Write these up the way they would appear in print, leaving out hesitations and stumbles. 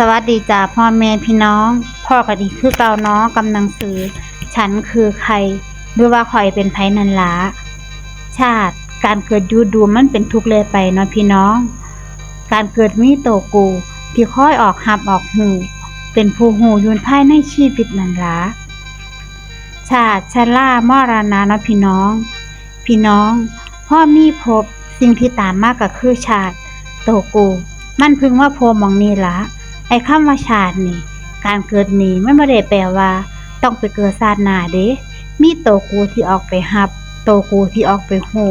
สวัสดีจ้าพ่อแม่พี่น้องพ่อก็ดีคือเก่าเนาะกำลังสื่อฉันคือใครหรือว่าข่อยเป็นไผนันหลาชาติการเกิดอยู่ดูมันเป็นทุกข์เลยไปเนาะพี่น้องการเกิดมีโตกูที่ค่อยออกหับออกหูเป็นผู้หูอยู่ภายในชีวิตนันหลาชาติชรามรณะเนาะพี่น้องพ่อมีพบสิ่งที่ตามมาก็คือชาติโตกูมันพึงว่าโพมองนี่ละไอ้คำว่าชาตินี่การเกิดนี่มันบ่ได้แปลว่าต้องไปเกิดชาติหน้าเด้มีโตกูที่ออกไปหับโตกูที่ออกไปฮู้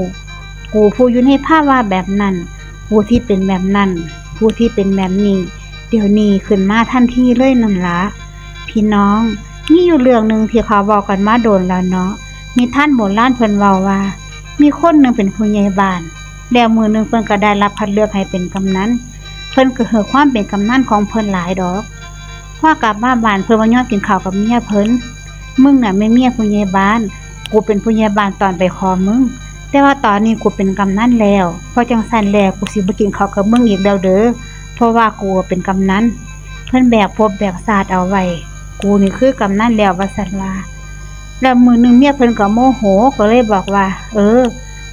กูผู้อยู่ในภาวะแบบนั้นกูที่เป็นแบบนั้นกูที่เป็นแบบนี้เดี๋ยวนี้ขึ้นมาทันทีเลยนั่นละพี่น้องมีอยู่เรื่องนึงที่เขาบอกกันมาโดนแล้วเนาะมีท่านโบราณเพิ่นเว้าว่ามีคนนึงเป็นผู้ใหญ่บ้านแล้วมื้อนึงเพิ่นก็ได้รับคัดเลือกให้เป็นกำนันเพิ่นก็เหือความเป็นกำนันของเพิ่นหลายดอกพอกลับมาบ้านเพิ่นว่ายอมกินข้าวกับเมียเพิ่นมึงน่ะไม่เมียผู้ใหญ่บ้านกูเป็นผู้ใหญ่บ้านตอนไปขอมึงแต่ว่าตอนนี้กูเป็นกำนันแล้วเพราะจังซั่นแล้วกูสิบ่กินข้าวกับมึงอีกแล้วเด้อเพราะว่ากูเป็นกำนันเพิ่นแบกภพแบกชาติเอาไว้กูนี่คือกำนันแล้วว่าซั่นว่าแล้วมื้อนึงเมียเพิ่นก็โมโหก็เลยบอกว่า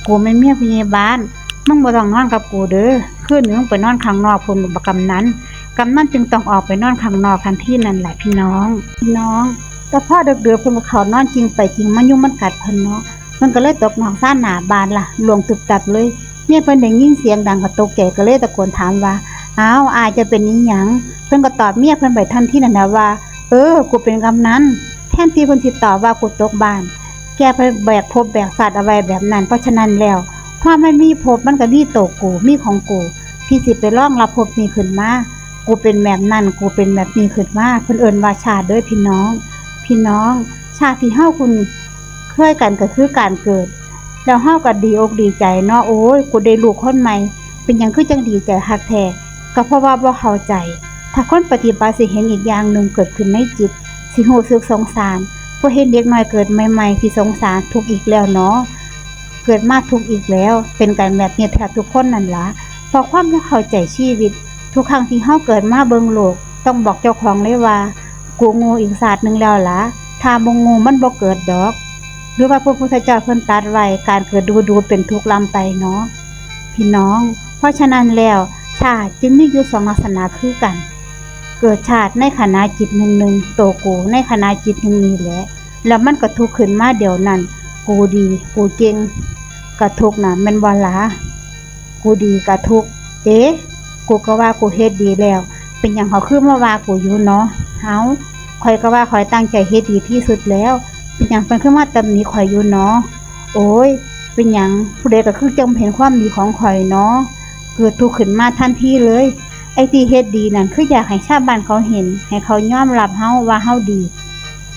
กูเป็นเมียผู้ใหญ่บ้านมึงบ่ต้องนอนกับกูเด้อคืนนึงไปนอนข้างนอกพุ่นบ่กำนันจึงต้องออกไปนอนข้างนอกทันทีนั่นแหละพี่น้องแต่พอดึกๆเพิ่นก็เข้านอนจริงไปจริงมันยุงมันกัดเพิ่นเนาะมันก็เลยตกนอกซ่านหน้าบ้านล่ะหลวงตึบตับเลยเมียเพิ่นได้ยินเสียงดังก็ตกใจก็เลยตะโกนถามว่าอ้าวอายจะเป็นอีหยังเพิ่นก็ตอบเมียเพิ่นไปทันทีนั่นน่ะว่ากูเป็นกำนันแทนที่เพิ่นสิตอบว่ากูตกบ้านแกไปแบกภพแบกสัตว์เอาไว้แบบนั้นเพราะฉะนั้นแล้วความไม่มีภพมันก็มีโตกูมีของกูพี่สิไปรองรับภพนี้ขึ้นมากูเป็นแบบนั้นกูเป็นแบบนี้ขึ้นมาเพิ่นเอิ้นว่าชาติเด้อพี่น้องชาติที่เฮาคุณเคยกันก็คือการเกิดแล้วเฮาก็ดีอกดีใจเนาะโอ้ยกูได้ลูกคนใหม่เป็นหยังคือจังดีใจคักแท้ก็เพราะว่าบ่เข้าใจถ้าคนปฏิบัติสิเห็นอีกอย่างนึงเกิดขึ้นในจิตสิรู้สึกสงสารผู้เห็นเด็กน้อยเกิดใหม่ๆที่สงสารทุกข์อีกแล้วเนาะเกิดมาทุกข์อีกแล้วเป็นกันแบบนี้แทบทุกคนนั่นล่ะเพราะความบ่เข้าใจชีวิตทุกครั้งที่เฮาเกิดมาเบิ่งโลกต้องบอกเจ้าของเลยว่ากูโง่อีกศาสตร์นึงแล้วล่ะถ้าบ่โง่มันบ่เกิดดอกหรือว่าพระพุทธเจ้าเพิ่นตรัสไว้การเกิดดูเป็นทุกข์ลำไปเนาะพี่น้องเพราะฉะนั้นแล้วชาติจึงมีอยู่สองลักษณะคือกันเกิดชาติในขณะจิตหนึ่งโตกูในขณะจิตหนึ่งนี้แหละแล้วมันก็ทุกข์ขึ้นมาเดี๋ยวนั้นกูดีกูเก่งก็ทุกข์น่ะแม่นบ่ล่ะกูดีก็ทุกข์กูก็ว่ากูเฮ็ดดีแล้วเป็นหยังเขาคือมาว่ากูอยู่เนาะข่อยก็ว่าข่อยตั้งใจเฮ็ดดีที่สุดแล้วเป็นหยังเพิ่นคือมาตำหนิข่อยอยู่เนาะโอ้ยเป็นหยังผู้ใดก็คือจำเห็นความดีของข่อยเนาะเกิดทุกข์ขึ้นมาทันทีเลยไอ้ที่เฮ็ดดีนั่นคืออยากให้ชาวบ้านเขาเห็นให้เขายอมรับเฮาว่าเฮาดี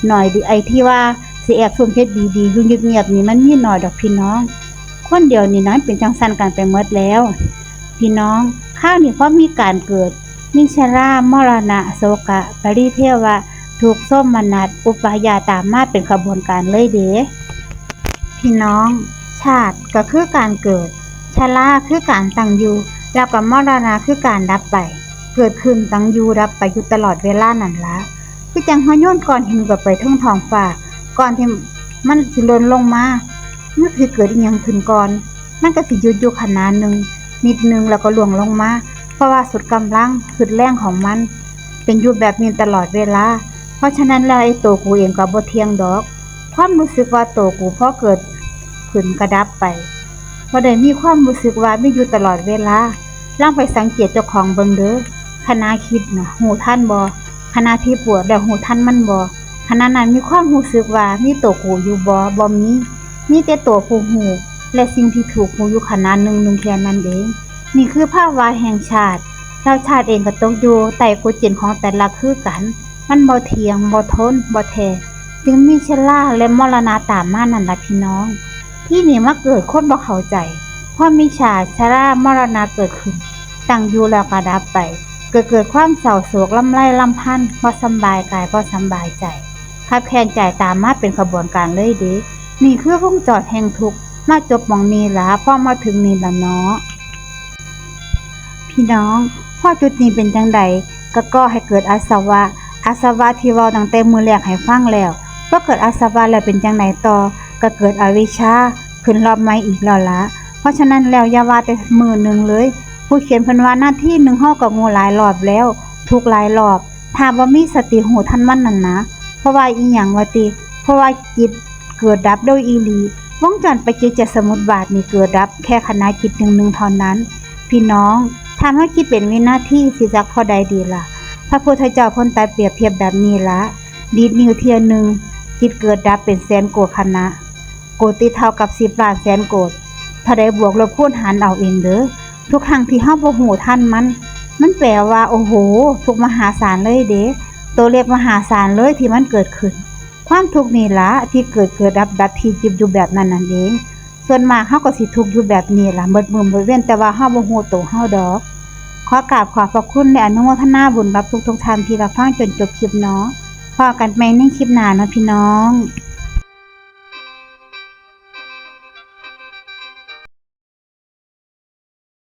หน่อยดิไอ้ที่ว่าสิแอบซุ่มเฮ็ดดีๆอยู่เงียบๆนี่มันมีน้อยดอกพี่น้องคนเดียวนี่นะเป็นจังซั่นกันไปหมดแล้วพี่น้องข้าวนี่เพราะมีการเกิดมีชรามรณะโศกะปริเทวะทุกข์โทมนัสอุปาญาตามมาเป็นขบวนการเลยเด้พี่น้องชาติก็คือการเกิดชราคือการตั้งอยู่แล้วก็มรณะคือการดับไปเกิดขึ้นตั้งอยู่ดับไปอยู่ตลอดเวลานั่นล่ะคือจังเฮาโยนก้อนหินก็ไปถึงท้องฟ้าก่อนที่มันสิหล่นลงมามันสิเกิดอีหยังขึ้นก่อนมันก็สิหยุดอยู่ขณะนึงนิดนึงแล้วก็ล่วงลงมาเพราะว่าสุดกำลังสุดแรงของมันเป็นอยู่แบบนี้ตลอดเวลาเพราะฉะนั้นแล้วไอ้ตัวกูเองก็บ่เที่ยงดอกความรู้สึกว่าตัวกูพอเกิดขึ้นกระดับไปบ่ได้มีความรู้สึกว่ามีอยู่ตลอดเวลาลองไปสังเกตเจ้าของเบิ่งเด้อขณะคิดน่ะหูทันบ่ขณะที่ปวดแล้วหูทันมันบ่ขณะนั้นมีความรู้สึกว่ามีตัวกูอยู่บ่มีแต่ตัวผู้หูและสิ่งที่ถูกหูอยู่ขณะนึงแค่นั้นเองนี่คือภาวะแห่งชาติแล้วชาติเองก็ตกอยู่ใต้กฎเกณฑ์ของแต่ละคือกันมันบ่เที่ยงบ่ทนบ่แท้จึงมีชราและมรณะตามมานั่นล่ะพี่น้องที่นี่มาเกิดคนบ่เข้าใจเพราะมีชาติชรามรณะเกิดขึ้นตั้งอยู่แล้วก็ดับไปเกิดความเศร้าโศกลำไรลำพันธ์บ่สำบายกายบ่สำบายใจคับแค้นใจตามมาเป็นขบวนการเลยเด้นี่คือวงจรแห่งทุกข์มาจบหม้องนี้ล่ะพอมาถึงนี่ล่ะเนาะพี่น้องพอจุดนี้เป็นจังใด ก็ก่อให้เกิดอาสวะที่เว้าตั้งแต่มื้อแรกให้ฟังแล้วพอเกิดอาสวะแล้วเป็นจังไดต่อก็เกิดอวิชชาขึ้นรอบใหม่อีกแล้วล่ะเพราะฉะนั้นแล้วอย่าว่าแต่มื้อหนึงเลยผู้เขียนเพิ่นว่านาทีหนึงเฮาก็โง่หลายรอบแล้วทุกหลายรอบถ้าบ่มีสติหูทันมันนั่นนะเพราะว่าอีหยังว่าติเพราะว่าจิตเกิดดับโดยอีหลีวงจรปัจจิสมุปบาทนี่เกิดดับแค่ขณะจิตหนึ่งเท่านั้นพี่น้องถ้าเฮาคิดเป็นวินาทีสิจักพอใดดีล่ะพระพุทธเจ้าเพิ่นตรัสเปรียบเทียบแบบนี้ละดีดนิ้วเที่ยหนึงจิตเกิดดับเป็นแสนโกฏขณะโกฏที่เท่ากับ10ล้านแสนโกฏถ้าได้บวกลบคูณหารเอาเองเด้อทุกครั้งที่เฮาบ่ฮู้ทันมันแปลว่าโอ้โหทุกมหาศาลเลยเด้ตัวเลขมหาศาลเลยที่มันเกิดขึ้นความทุกข์นี่ล่ะที่เกิดดับที่จิบอยู่แบบนั้นนั่นเองส่วนมากเฮาก็สิทุกข์อยู่แบบนี้ล่ะเบิดมื้อเบิดเว้นแต่ว่าเฮาบ่ฮู้ตัวเฮาดอกขอกราบขอบพระคุณและอนุโมทนาบุญกับทุกท่านที่รับฟังจนจบคลิปเนาะพบกันใหม่ในคลิปหน้าเนาะพี่น้อง